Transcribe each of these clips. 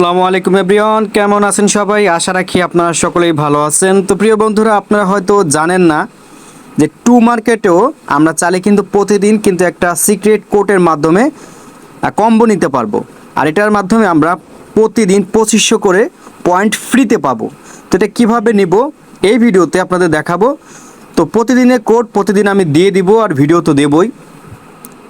আসসালামু আলাইকুম এভরিওয়ান, কেমন আছেন সবাই? আশা রাখি আপনারা সকলেই ভালো আছেন। তো প্রিয় বন্ধুরা, আপনারা হয়তো জানেন না যে টু মার্কেটেও আমরা চাইলে কিন্তু প্রতিদিন কিন্তু একটা সিক্রেট কোডের মাধ্যমে কম্বো নিতে পারবো। আর এটার মাধ্যমে আমরা প্রতিদিন 2500 করে পয়েন্ট ফ্রিতে পাবো। তো এটা কীভাবে নিব এই ভিডিওতে আপনাদের দেখাবো। তো প্রতিদিনের কোড প্রতিদিন আমি দিয়ে দিব, আর ভিডিও তো দেবই।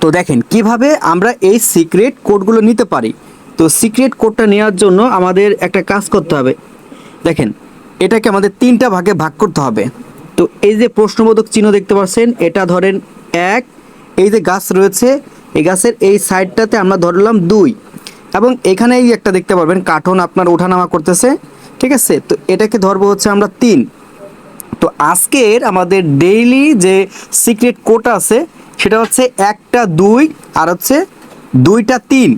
তো দেখেন কিভাবে আমরা এই সিক্রেট কোডগুলো নিতে পারি। তো সিক্রেট কোডটা নেওয়ার জন্য আমাদের একটা কাজ করতে হবে। দেখেন, এটাকে আমাদের তিনটা ভাগে ভাগ করতে হবে। তো এই যে প্রশ্নবোধক চিহ্ন দেখতে পাচ্ছেন, এটা ধরেন 1। এই যে গাছ রয়েছে, এই গাছের এই সাইডটাতে আমরা ধরলাম 2, এবং এখানে এই একটা দেখতে পারবেন কার্টুন আপনার ওঠানামা করতেছে, ঠিক আছে? তো এটাকে ধরবো হচ্ছে আমরা 3। তো আজকের আমাদের ডেইলি যে সিক্রেট কোড আছে সেটা হচ্ছে 1টা 2 আর হচ্ছে 2টা 3।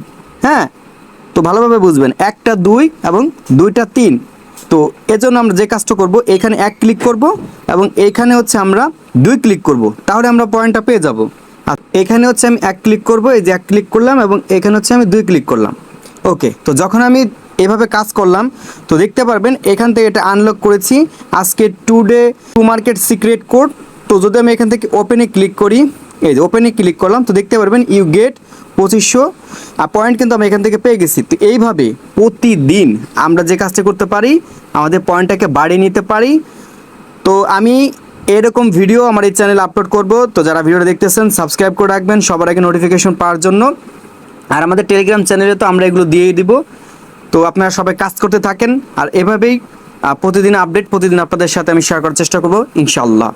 হ্যাঁ, তো ভালোভাবে বুঝবেন, 1টা 2 এবং 2টা 3। তো এজন্য আমরা যে কাজটা করব, এখানে 1 ক্লিক করব এবং এইখানে হচ্ছে আমরা 2 ক্লিক করব, তাহলে আমরা পয়েন্টটা পেয়ে যাব। আর এখানে হচ্ছে আমি 1 ক্লিক করব, এই যে 1 ক্লিক করলাম এবং এখানে হচ্ছে আমি 2 ক্লিক করলাম। ওকে, তো যখন আমি এভাবে কাজ করলাম, তো দেখতে পারবেন এখান থেকে এটা আনলক করেছি আজকে today to market secret code. তো যদি আমি এখান থেকে ওপেনে ক্লিক করি, এই যে ওপেনে ক্লিক করলাম, তো দেখতে পারবেন ইউ গেট 2500 পয়েন্ট কিন্তু আমি এখান থেকে পেয়ে গেছি। তো এইভাবে প্রতিদিন আমরা যে কাজটা করতে পারি, আমাদের পয়েন্টটাকে বাড়িয়ে নিতে পারি। তো আমি এরকম ভিডিও আমার এই চ্যানেলে আপলোড করব। তো যারা ভিডিওটা দেখতেছেন সাবস্ক্রাইব করে রাখবেন সবার আগে নোটিফিকেশন পাওয়ার জন্য। আর আমাদের টেলিগ্রাম চ্যানেলে তো আমরা এগুলো দিয়েই দিব। তো আপনারা সবাই কাজ করতে থাকেন, আর এভাবেই প্রতিদিন আপডেট প্রতিদিন আপনাদের সাথে আমি শেয়ার করার চেষ্টা করব ইনশাআল্লাহ।